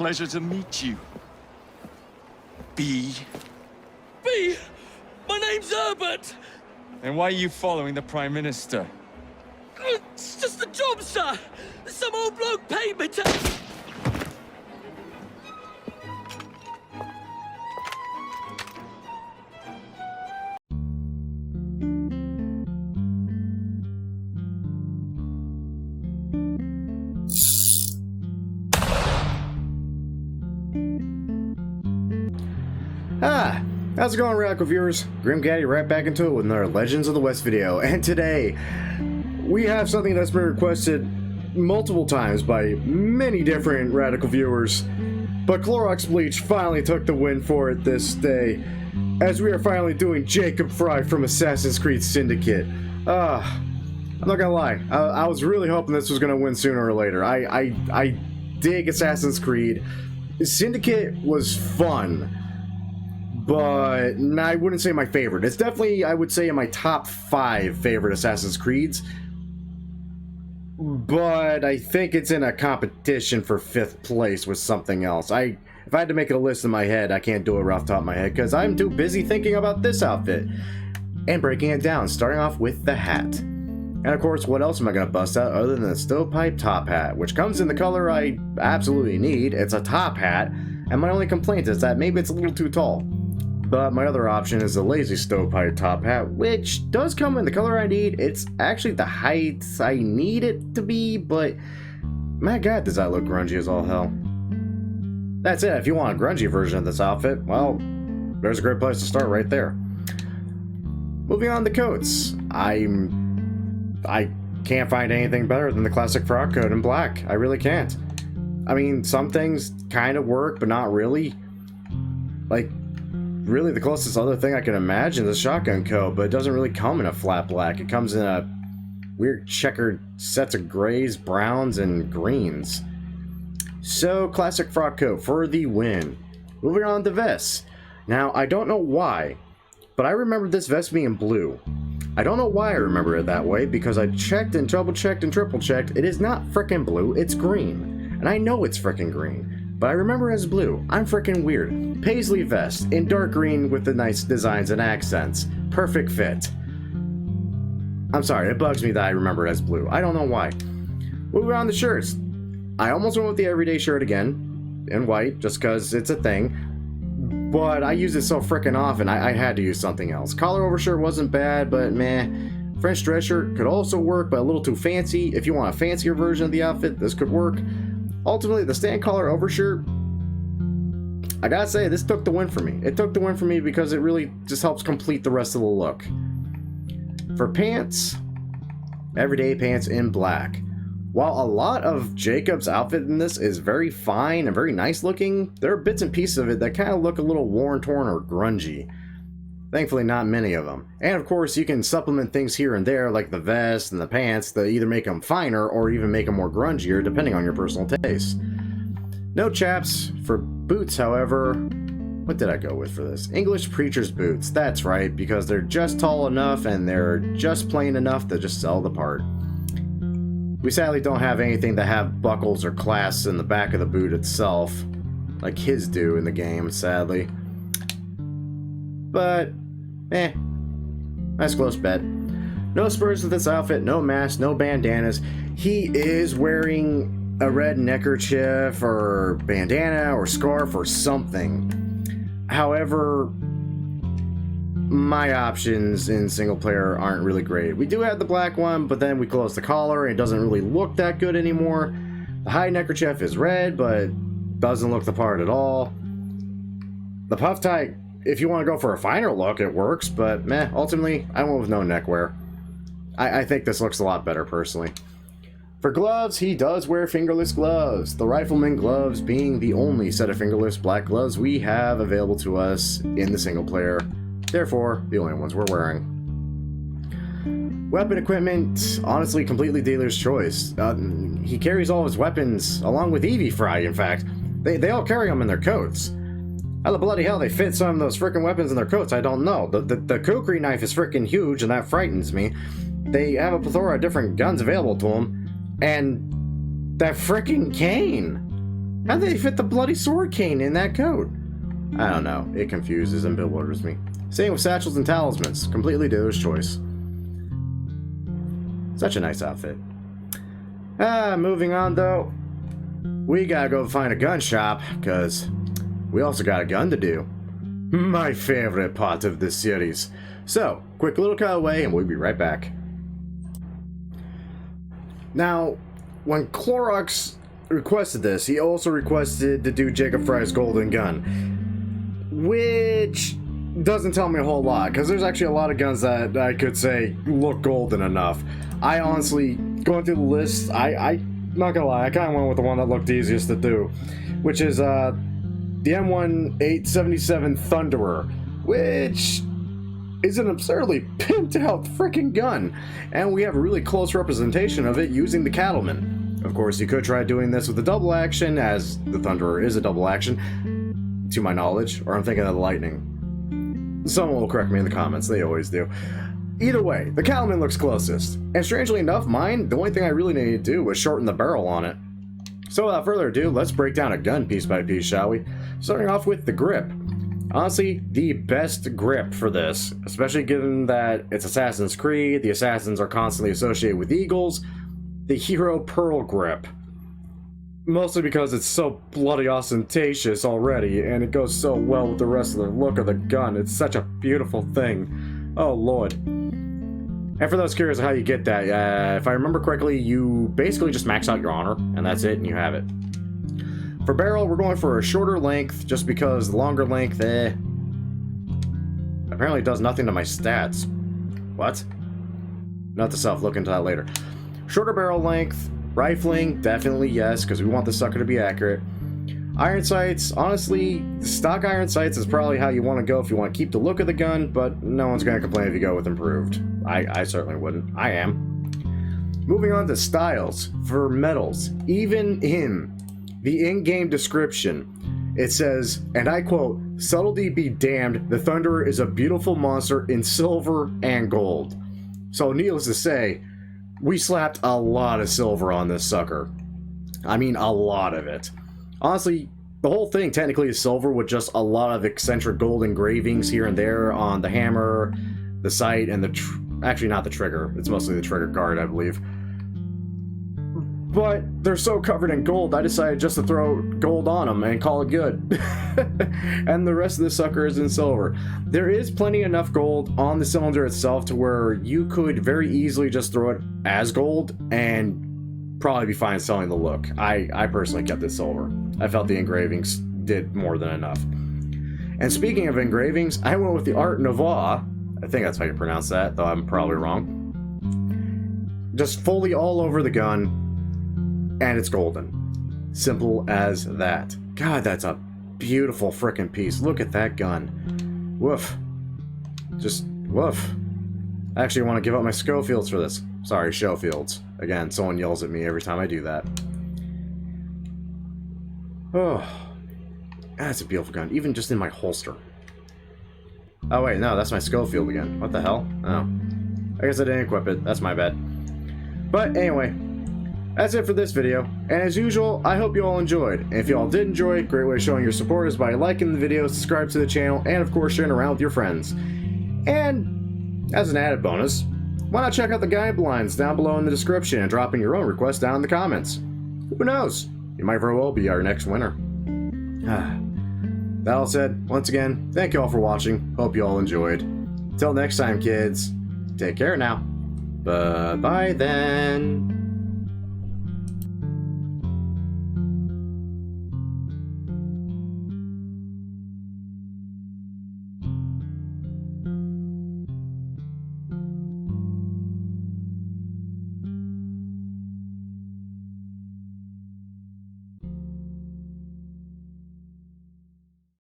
pleasure to meet you. B. B! My name's Herbert! And why are you following the Prime Minister? It's just a job, sir! Some old bloke paid me to... How's it going, Radical viewers? Grim Gaddy right back into it with another Legends of the West video, and today we have something that's been requested multiple times by many different Radical viewers, but Clorox Bleach finally took the win for it this day, as we are finally doing Jacob Frye from Assassin's Creed Syndicate. I'm not gonna lie, I was really hoping this was gonna win sooner or later. I dig Assassin's Creed. Syndicate was fun, but I wouldn't say my favorite. It's definitely, I would say, in my top 5 favorite Assassin's Creeds. But I think it's in a competition for 5th place with something else. If I had to make a list in my head, I can't do it right off the top of my head because I'm too busy thinking about this outfit and breaking it down, starting off with the hat. And of course, what else am I going to bust out other than the stovepipe top hat, which comes in the color I absolutely need. It's a top hat, and my only complaint is that maybe it's a little too tall. But my other option is the lazy stovepipe top hat, which does come in the color I need. It's actually the height I need it to be, but my god, does that look grungy as all hell. That's it. If you want a grungy version of this outfit, well, there's a great place to start right there. Moving on to coats. I can't find anything better than the classic frock coat in black. I really can't. I mean, some things kind of work, but not really. Like, really the closest other thing I can imagine is a shotgun coat, but it doesn't really come in a flat black. It comes in a weird checkered sets of grays, browns, and greens. So, classic frock coat for the win. Moving on to vests. Now, I don't know why, but I remember this vest being blue. I don't know why I remember it that way, because I checked and double checked and triple checked. It is not frickin' blue, it's green. And I know it's frickin' green. But I remember it as blue. I'm freaking weird. Paisley vest in dark green with the nice designs and accents. Perfect fit. I'm sorry, it bugs me that I remember it as blue. I don't know why. Moving on to shirts. I almost went with the everyday shirt again, in white, just because it's a thing. But I use it so freaking often, I had to use something else. Collar over shirt wasn't bad, but meh. French dress shirt could also work, but a little too fancy. If you want a fancier version of the outfit, this could work. Ultimately, the stand collar overshirt, I gotta say, this took the win for me. It took the win for me because it really just helps complete the rest of the look. For pants, everyday pants in black. While a lot of Jacob's outfit in this is very fine and very nice looking, there are bits and pieces of it that kind of look a little worn, torn, or grungy. Thankfully, not many of them. And of course, you can supplement things here and there, like the vest and the pants, to either make them finer or even make them more grungier, depending on your personal taste. No chaps. For boots, however, what did I go with for this? English preacher's boots. That's right, because they're just tall enough and they're just plain enough to just sell the part. We sadly don't have anything that have buckles or clasps in the back of the boot itself, like his do in the game, sadly. But, nice close bet. No spurs with this outfit, no mask, no bandanas. He is wearing a red neckerchief or bandana or scarf or something. However, my options in single player aren't really great. We do have the black one, but then we close the collar and it doesn't really look that good anymore. The high neckerchief is red, but doesn't look the part at all. The puff tie, if you want to go for a finer look, it works, but meh, ultimately, I went with no neckwear. I think this looks a lot better, personally. For gloves, he does wear fingerless gloves, the rifleman gloves being the only set of fingerless black gloves we have available to us in the single player, therefore, the only ones we're wearing. Weapon equipment, honestly, completely dealer's choice. He carries all his weapons, along with Evie Frye, in fact. They all carry them in their coats. How the bloody hell they fit some of those frickin' weapons in their coats, I don't know. The kukri knife is frickin' huge, and that frightens me. They have a plethora of different guns available to them, and that frickin' cane. How'd they fit the bloody sword cane in that coat? I don't know. It confuses and bewilders me. Same with satchels and talismans. Completely dealer's choice. Such a nice outfit. Moving on though. We gotta go find a gun shop, because we also got a gun to do. My favorite part of this series. So, quick little cutaway and we'll be right back. Now, when Clorox requested this, he also requested to do Jacob Frye's golden gun, which doesn't tell me a whole lot, because there's actually a lot of guns that I could say look golden enough. I honestly, going through the list, I'm not gonna lie, I kind of went with the one that looked easiest to do, which is the M1877 Thunderer, which is an absurdly pimped out freaking gun, and we have a really close representation of it using the Cattleman. Of course, you could try doing this with a double action, as the Thunderer is a double action, to my knowledge, or I'm thinking of the Lightning. Someone will correct me in the comments, they always do. Either way, the Cattleman looks closest, and strangely enough, mine, the only thing I really needed to do was shorten the barrel on it. So without further ado, let's break down a gun piece by piece, shall we? Starting off with the grip. Honestly, the best grip for this, especially given that it's Assassin's Creed, the Assassins are constantly associated with eagles, the Hero Pearl grip. Mostly because it's so bloody ostentatious already, and it goes so well with the rest of the look of the gun. It's such a beautiful thing. Oh lord. And for those curious how you get that, if I remember correctly, you basically just max out your honor, and that's it, and you have it. For barrel, we're going for a shorter length, just because the longer length, apparently does nothing to my stats. What? Note to self, look into that later. Shorter barrel length, rifling, definitely yes, because we want the sucker to be accurate. Iron sights, honestly, stock iron sights is probably how you want to go if you want to keep the look of the gun, but no one's going to complain if you go with improved. I certainly wouldn't. I am. Moving on to styles. For medals, even in the in-game description, it says, and I quote, "Subtlety be damned, the Thunderer is a beautiful monster in silver and gold." So needless to say, we slapped a lot of silver on this sucker. I mean, a lot of it. Honestly, the whole thing technically is silver with just a lot of eccentric gold engravings here and there on the hammer, the sight, and actually not the trigger. It's mostly the trigger guard, I believe. But they're so covered in gold, I decided just to throw gold on them and call it good. And the rest of the sucker is in silver. There is plenty enough gold on the cylinder itself to where you could very easily just throw it as gold and probably be fine selling the look. I personally kept it silver. I felt the engravings did more than enough. And speaking of engravings, I went with the Art Nouveau. I think that's how you pronounce that, though I'm probably wrong. Just fully all over the gun. And it's golden. Simple as that. God, that's a beautiful frickin' piece. Look at that gun. Woof. Just woof. I actually want to give up my Schofields for this. Sorry, Schofields. Again, someone yells at me every time I do that. Oh. That's a beautiful gun. Even just in my holster. Oh wait, no, that's my Schofield again. What the hell? Oh. I guess I didn't equip it. That's my bad. But anyway. That's it for this video, and as usual, I hope you all enjoyed. And if you all did enjoy, a great way of showing your support is by liking the video, subscribe to the channel, and of course sharing around with your friends. And, as an added bonus, why not check out the guidelines down below in the description and drop in your own requests down in the comments. Who knows? You might very well be our next winner. That all said, once again, thank you all for watching, hope you all enjoyed. Till next time, kids, take care now. Bye-bye then.